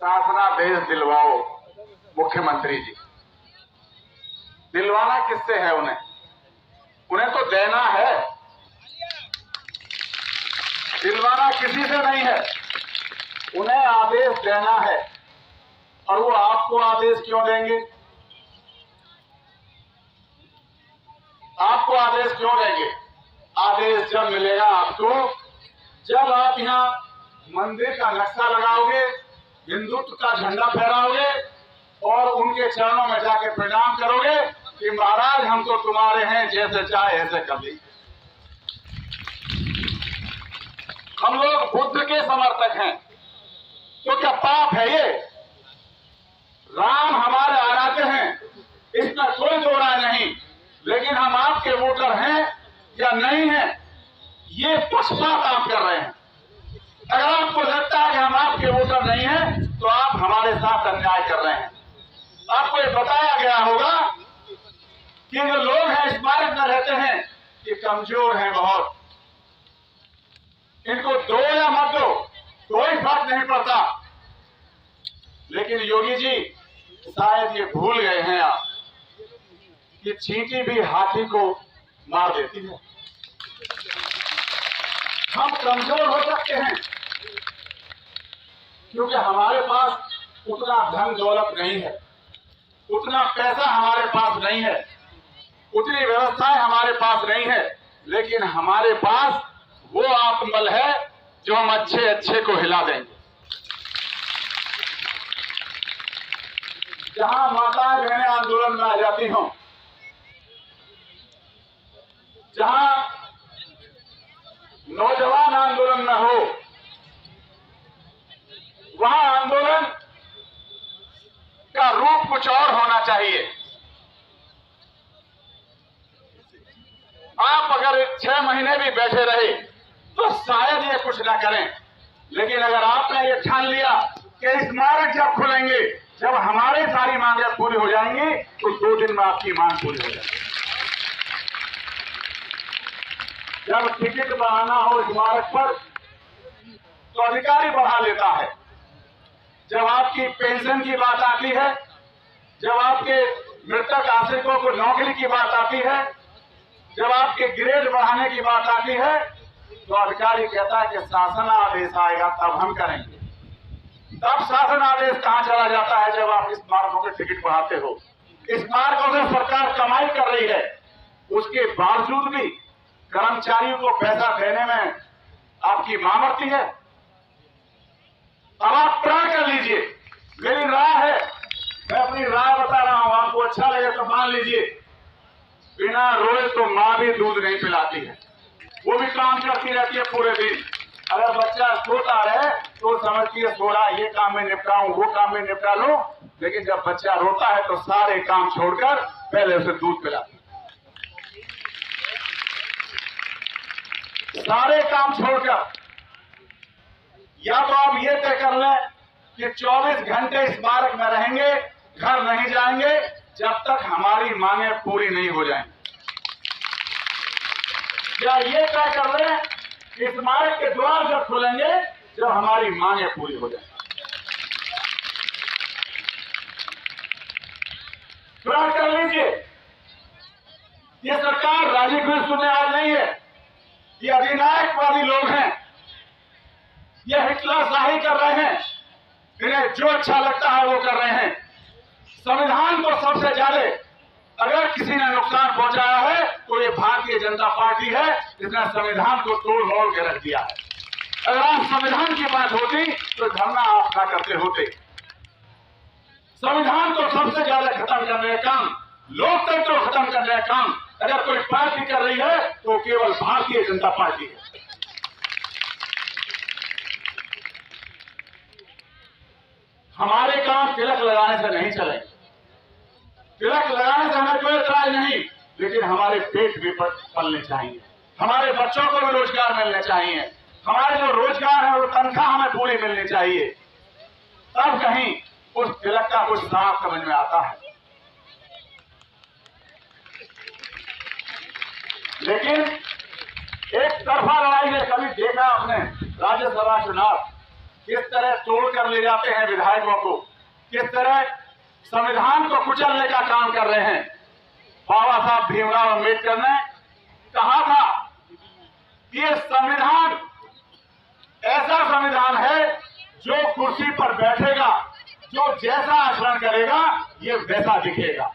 शासनादेश दिलवाओ मुख्यमंत्री जी। दिलवाना किससे है? उन्हें तो देना है, दिलवाना किसी से नहीं है। उन्हें आदेश देना है। और वो आपको आदेश क्यों देंगे? आपको आदेश क्यों देंगे? आदेश जब मिलेगा आपको, जब आप यहाँ मंदिर का नक्शा लगाओगे, हिंदुत्व का झंडा फहराओगे और उनके चरणों में जाके प्रणाम करोगे कि महाराज हम तो तुम्हारे हैं, जैसे चाहे ऐसे कर लीजिए। हम लोग बुद्ध के समर्थक हैं, तो क्या पाप है ये? राम हमारे आराध्य हैं, इसमें कोई दो राय नहीं, लेकिन हम आपके वोटर हैं या नहीं हैं, ये पक्षपात आप कर रहे हैं। अगर आपको लगता है कि हम आपके वोटर नहीं हैं, तो आप हमारे साथ अन्याय कर रहे हैं। आपको ये बताया गया होगा कि जो लोग हैं स्मारक में रहते हैं, ये कमजोर हैं बहुत, इनको दो या मत दो, कोई फर्क नहीं पड़ता। लेकिन योगी जी शायद ये भूल गए हैं आप कि चींटी भी हाथी को मार देती है। हम कमजोर हो सकते हैं क्योंकि हमारे पास उतना धन दौलत नहीं है, उतना पैसा हमारे पास नहीं है, उतनी व्यवस्थाएं हमारे पास नहीं है, लेकिन हमारे पास वो आत्मबल है जो हम अच्छे अच्छे को हिला देंगे। जहां माताएं बहनें आंदोलन में आ जाती हों, जहां नौजवान आंदोलन में हो, वहां आंदोलन का रूप कुछ और होना चाहिए। आप अगर 6 महीने भी बैठे रहे तो शायद ये कुछ ना करें, लेकिन अगर आपने ये ठान लिया कि स्मारक जब खुलेंगे, जब हमारी सारी मांगें पूरी हो जाएंगी, तो 2 दिन में आपकी मांग पूरी हो जाएगी। जब टिकट बढ़ाना हो स्मारक पर तो अधिकारी बढ़ा लेता है। जब आपकी पेंशन की बात आती है, जब आपके मृतक आश्रितों को नौकरी की बात आती है, जब आपके ग्रेड बढ़ाने की बात आती है, तो अधिकारी कहता है कि शासन आदेश आएगा तब हम करेंगे। तब शासन आदेश कहां चला जाता है? जब आप स्मारकों के टिकट बढ़ाते हो। स्मारकों से सरकार कमाई कर रही है, उसके बावजूद भी कर्मचारियों को पैसा देने में आपकी मामर्ती है। अब आप प्रण कर लीजिए। मेरी राय है, मैं अपनी राय बता रहा हूं, आपको अच्छा लगे तो मान लीजिए। बिना रोए तो मां भी दूध नहीं पिलाती है, वो भी काम करती रहती है पूरे दिन। अगर बच्चा सोता रहे तो समझती है थोड़ा ये काम में निपटाऊं, वो काम में निपटा लूं, लेकिन जब बच्चा रोता है तो सारे काम छोड़कर पहले उसे दूध पिलाती है। सारे काम छोड़कर। या तो आप ये तय कर लें कि 24 घंटे स्मारक में रहेंगे, घर नहीं जाएंगे जब तक हमारी मांगें पूरी नहीं हो जाएंगी। या ये तय कर लें कि स्मारक के द्वार जब खुलेंगे जब हमारी मांगें पूरी हो जाएंगी। प्रण कर लीजिए। ये सरकार राजी खुशी सुनने वाली नहीं है। ये अधिनायकवादी लोग हैं, ये हिटलरशाही कर रहे हैं, इन्हें जो अच्छा लगता है वो कर रहे हैं। संविधान को सबसे ज्यादा अगर किसी ने नुकसान पहुंचाया है तो ये भारतीय जनता पार्टी है, जिसने संविधान को तोड़ मोड़ के रख दिया है। अगर आप संविधान की बात होती तो धरना आप ना करते होते। संविधान को सबसे ज्यादा खत्म करने का काम, लोकतंत्र को खत्म करने का काम अगर कोई पार्टी कर रही है तो केवल भारतीय जनता पार्टी है। हमारे काम तिलक लगाने से नहीं चलेंगे। तिलक लगाने से हमें कोई इतराज नहीं, लेकिन हमारे पेट भी पलने चाहिए, हमारे बच्चों को भी रोजगार मिलने चाहिए, हमारे जो रोजगार है वो तनख्वाह हमें पूरी मिलनी चाहिए। तब कहीं उस तिलक का कुछ साफ समझ में आता है। लेकिन एक तरफा लड़ाई में कभी देखा आपने राज्यसभा चुनाव किस तरह तोड़ कर ले जाते हैं विधायकों को, किस तरह संविधान को कुचलने का काम कर रहे हैं। बाबा साहब भीमराव अम्बेडकर ने कहा था कि ये संविधान ऐसा संविधान है जो कुर्सी पर बैठेगा, जो जैसा आचरण करेगा ये वैसा दिखेगा।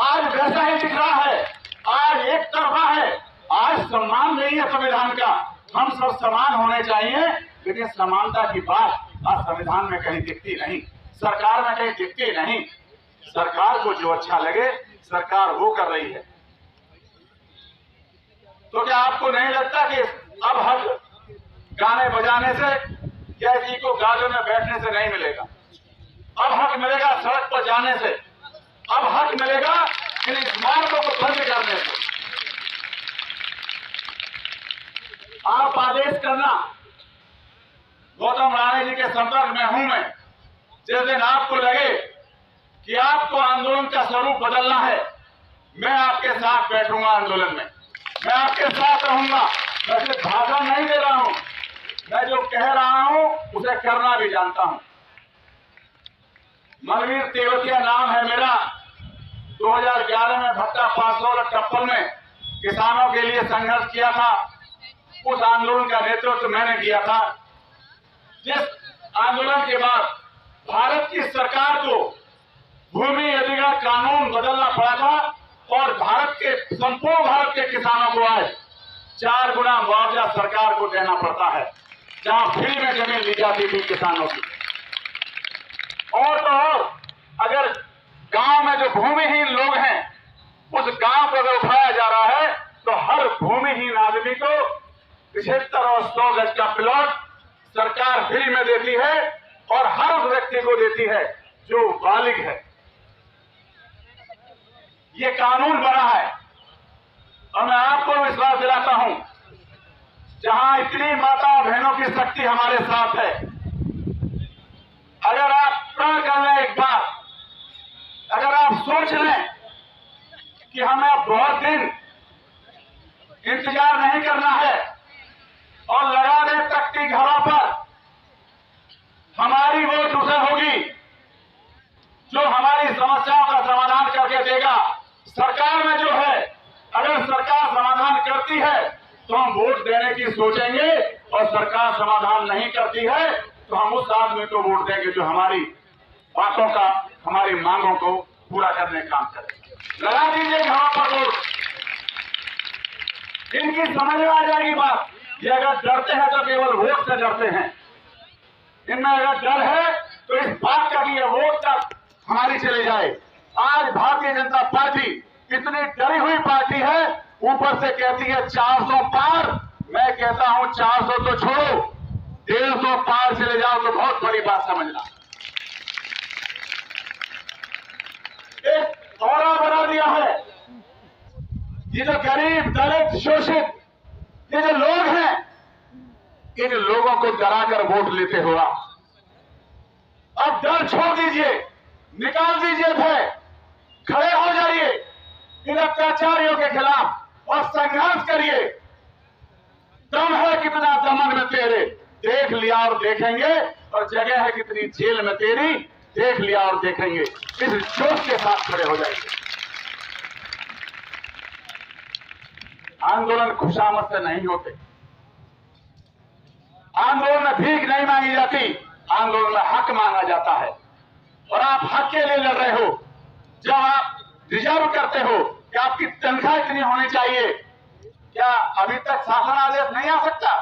आज वैसा ही दिख रहा है, आज एक तरफा है, आज सम्मान नहीं है संविधान का। हम सब समान होने चाहिए, लेकिन समानता की बात आज संविधान में कहीं दिखती नहीं, सरकार में कहीं दिखती नहीं। सरकार को जो अच्छा लगे सरकार वो कर रही है। तो क्या आपको नहीं लगता कि अब हक गाने बजाने से या किसी को गार्डन में बैठने से नहीं मिलेगा? अब हक मिलेगा सड़क पर जाने से, अब हक मिलेगा इन इमारतों को बंद करने से। आप आदेश करना, गौतम राणे जी के संपर्क में हूं मैं। जिस दिन आपको लगे कि आपको आंदोलन का स्वरूप बदलना है, मैं आपके साथ बैठूंगा आंदोलन में, मैं आपके साथ रहूंगा। मैं सिर्फ भाषण नहीं दे रहा हूं, मैं जो कह रहा हूं उसे करना भी जानता हूं। मनवीर तेवतिया नाम है मेरा। 2011 में भट्टा पासौर और टप्पल में किसानों के लिए संघर्ष किया था। उस आंदोलन का नेतृत्व मैंने किया था, जिस आंदोलन के बाद भारत की सरकार को भूमि अधिग्रहण कानून बदलना पड़ा था और भारत के संपूर्ण भारत के किसानों को आज 4 गुना मुआवजा सरकार को देना पड़ता है, जहां फ्री में जमीन ली जाती थी किसानों की। और तो और अगर गांव में जो भूमिहीन लोग हैं उस गांव को अगर उठाया जा रहा है तो हर भूमिहीन आदमी को 75 और 100 गज का प्लॉट सरकार फ्री में देती है और हर उस व्यक्ति को देती है जो बालिग है। ये कानून बना है और मैं आपको विश्वास दिलाता हूं, जहां इतनी माताओं बहनों की शक्ति हमारे साथ है, अगर आप प्रण कर लें एक बार, अगर आप सोच लें कि हमें अब बहुत दिन इंतजार नहीं करना है और लगा दें तख्ती घरों पर, हमारी वोट उसे होगी जो हमारी समस्याओं का समाधान करके देगा। सरकार में जो है, अगर सरकार समाधान करती है तो हम वोट देने की सोचेंगे और सरकार समाधान नहीं करती है तो हम उस आदमी को वोट देंगे जो हमारी बातों का, हमारी मांगों को पूरा करने का काम करे। लगा दीजिए घरों पर वोट। इनकी समझ में आ जाएगी बात। ये अगर डरते हैं तो केवल वोट से डरते हैं, इनमें अगर डर है तो इस बात का भी ये वोट तक हमारी चली जाए। आज भारतीय जनता पार्टी इतनी डरी हुई पार्टी है, ऊपर से कहती है 400 पार। मैं कहता हूं 400 तो छोड़ो, 150 पार चले जाओ तो बहुत बड़ी बात समझना। एक औरा बना दिया है। ये जो गरीब, दलित, शोषित ये जो लोग हैं, इन लोगों को डराकर वोट लेते हो आप। अब डर छोड़ दीजिए, निकाल दीजिए भय, खड़े हो जाइए इन अत्याचारियों के खिलाफ और संघर्ष करिए। दम है कितना दमन में तेरे, देख लिया और देखेंगे, और जगह है कितनी जेल में तेरी, देख लिया और देखेंगे। इस जोश के साथ खड़े हो जाइए। आंदोलन खुशामद से नहीं होते, आंदोलन में भीख नहीं मांगी जाती, आंदोलन में हक मांगा जाता है। और आप हक के लिए लड़ रहे हो। जब आप रिजर्व करते हो कि आपकी तनख्वाह इतनी होनी चाहिए, क्या अभी तक शासन आदेश नहीं आ सकता?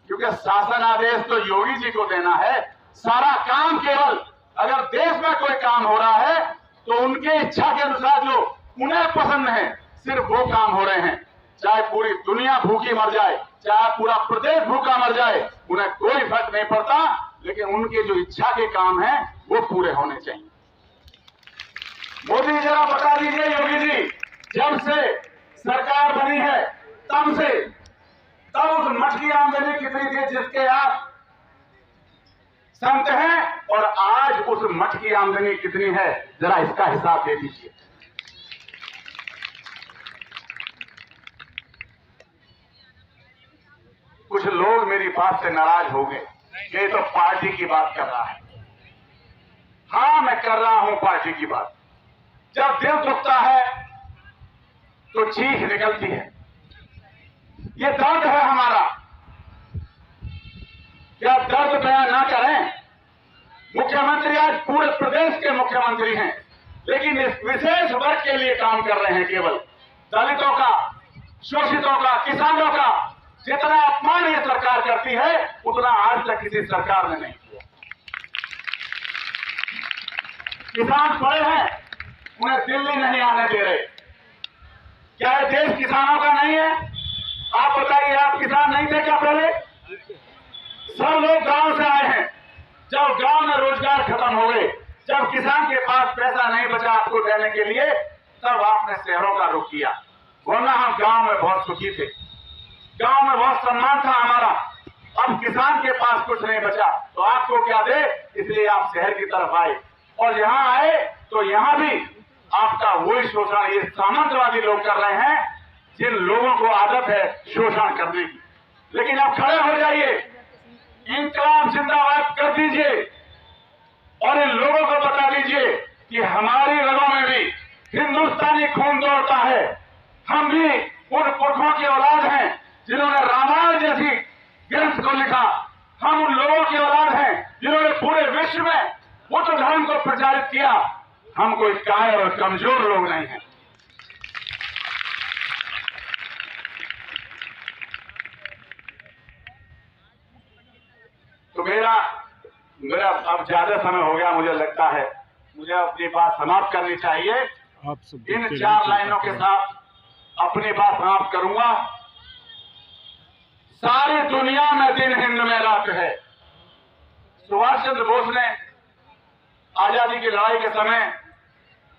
क्योंकि शासन आदेश तो योगी जी को देना है। सारा काम केवल अगर देश में कोई काम हो रहा है तो उनके इच्छा के अनुसार जो उन्हें पसंद है सिर्फ वो काम हो रहे हैं। चाहे पूरी दुनिया भूखी मर जाए, चाहे पूरा प्रदेश भूखा मर जाए, उन्हें कोई फर्क नहीं पड़ता, लेकिन उनके जो इच्छा के काम हैं वो पूरे होने चाहिए। मोदी जरा बता दीजिए योगी जी, जब से सरकार बनी है तब उस मठ की आमदनी कितनी थी जिसके आप संत हैं, और आज उस मठ की आमदनी कितनी है, जरा इसका हिसाब दे दीजिए। कुछ लोग मेरी बात से नाराज हो गए, ये तो पार्टी की बात कर रहा है। हाँ, मैं कर रहा हूं पार्टी की बात। जब दिल दुखता है तो चीख निकलती है। ये दर्द है हमारा, क्या दर्द बयान ना करें? मुख्यमंत्री आज पूरे प्रदेश के मुख्यमंत्री हैं, लेकिन इस विशेष वर्ग के लिए काम कर रहे हैं। केवल दलितों का, शोषितों का, किसानों का जितना अपमान ये सरकार करती है, उतना आज तक किसी सरकार ने नहीं किया। किसान पड़े हैं, उन्हें दिल्ली नहीं आने दे रहे। क्या ये देश किसानों का नहीं है? आप बताइए, आप किसान नहीं थे क्या पहले? सब लोग गांव से आए हैं। जब गांव में रोजगार खत्म हो गए, जब किसान के पास पैसा नहीं बचा आपको देने के लिए, तब आपने शहरों का रुख किया। वरना हम गांव में बहुत सुखी थे, गांव में बहुत सम्मान था हमारा। अब किसान के पास कुछ नहीं बचा तो आपको क्या दे, इसलिए आप शहर की तरफ आए। और यहाँ आए तो यहाँ भी आपका वही शोषण ये सामंतवादी लोग कर रहे हैं, जिन लोगों को आदत है शोषण करने की। लेकिन आप खड़े हो जाइए, इंकलाब जिंदाबाद कर दीजिए और इन लोगों को बता दीजिए कि हमारी रगों में भी हिंदुस्तानी खून दौड़ता है। हम भी उन पुरखों की औलाद हैं जिन्होंने रामायण जैसी ग्रंथ को लिखा। हम उन लोगों की औलाद हैं जिन्होंने पूरे विश्व में बुद्ध धर्म को प्रचारित किया। हम कोई कायर और कमजोर लोग नहीं हैं। तो मेरा अब ज्यादा समय हो गया, मुझे लगता है मुझे अपनी बात समाप्त करनी चाहिए। इन 4 लाइनों के साथ अपनी बात समाप्त करूंगा। सारी दुनिया में दिन, हिंद में रात है। सुभाष चंद्र बोस ने आजादी की लड़ाई के समय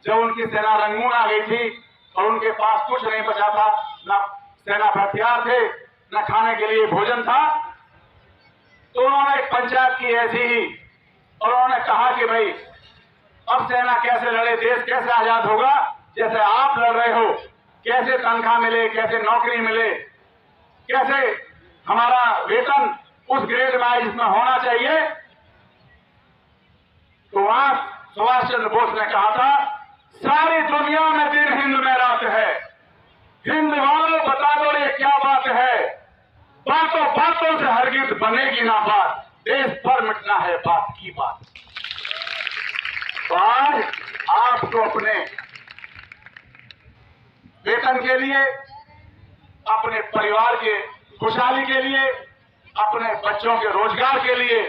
जब उनकी सेना रंगून आ गई थी और उनके पास कुछ नहीं बचा था, न सेना पर हथियार थे, न खाने के लिए भोजन था, तो उन्होंने एक पंचायत की ऐसी ही और उन्होंने कहा कि भाई अब सेना कैसे लड़े, देश कैसे आजाद होगा? जैसे आप लड़ रहे हो, कैसे तनख्वाह मिले, कैसे नौकरी मिले, कैसे हमारा वेतन उस ग्रेड में आए जिसमें होना चाहिए। तो वहां सुभाष चंद्र बोस ने कहा था, सारी दुनिया में दिन, हिंद में रात है। हिंद वालों बता दो ये क्या बात है? बातों बातों से हरगिज बनेगी ना बात, देश पर मिटना है बात की बात। तो आज आपको अपने वेतन के लिए, अपने परिवार के खुशहाली के लिए, अपने बच्चों के रोजगार के लिए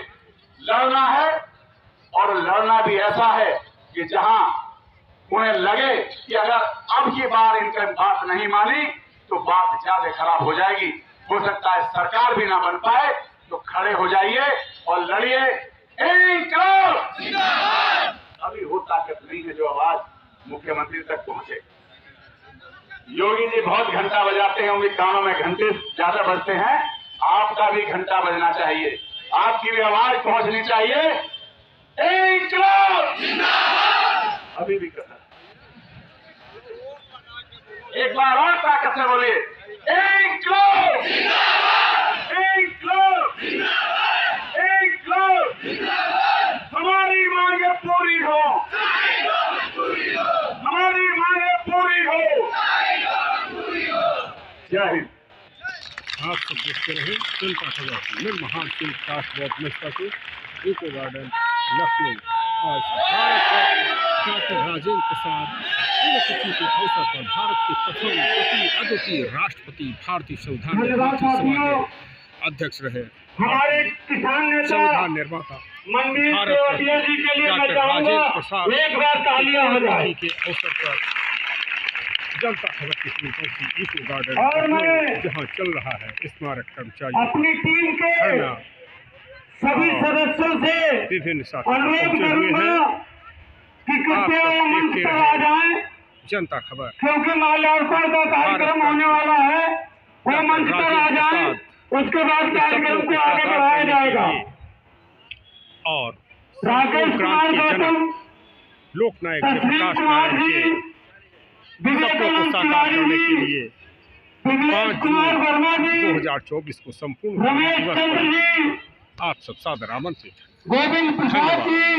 लड़ना है। और लड़ना भी ऐसा है कि जहां उन्हें लगे कि अगर अब की बार इनकी बात नहीं मानी तो बात ज्यादा खराब हो जाएगी, हो सकता है सरकार भी ना बन पाए, तो खड़े हो जाइए और लड़िए। अभी वो ताकत नहीं है जो आवाज मुख्यमंत्री तक पहुंचे। योगी जी बहुत घंटा बजाते हैं, उनके कानों में घंटे ज्यादा बजते हैं। आपका भी घंटा बजना चाहिए, आपकी भी आवाज पहुंचनी चाहिए। अभी भी करना, एक बार और ताकत से बोलिए, हमारी मांगे पूरी हो, हमारी मांगे पूरी हो। जय हिंद। आप सब देखते रहे जनता खबर में महान सिंह काशवाद मिश्रा के इको गार्डन लखनऊ। आज डॉक्टर राजेंद्र प्रसाद पुण्यतिथि के अवसर पर भारत के प्रथम अद्वितीय राष्ट्रपति भारतीय संविधान अध्यक्ष रहे, हमारे किसान नेता संविधान निर्माता मनवीर केवटिया जी के लिए मैं चाहूंगा एक बार तालियां हो जाए के अवसर पर जनता खबर की पहुंची इको गार्डन और मैं जहां चल रहा है स्मारक कर्मचारी अपनी टीम के सभी सदस्यों से विभिन्न अनुरोध करूंगा कि कृपया मंच पर आ जाएं, जनता खबर, क्योंकि माल्यार्पण का कार्यक्रम होने वाला है। वो मंच पर आ जाएं, उसके बाद कार्यक्रम को आगे बढ़ाया जाएगा। और राकेश कुमार गौतम, लोकनायक तस्वीर कुमार जी, विवेकानंद तिवारी जी, विमलेश कुमार वर्मा जी, 2024 को संपूर्ण रमेश चंद्र जी, आप सब सादर आमंत्रित। गोविंद प्रसाद जी,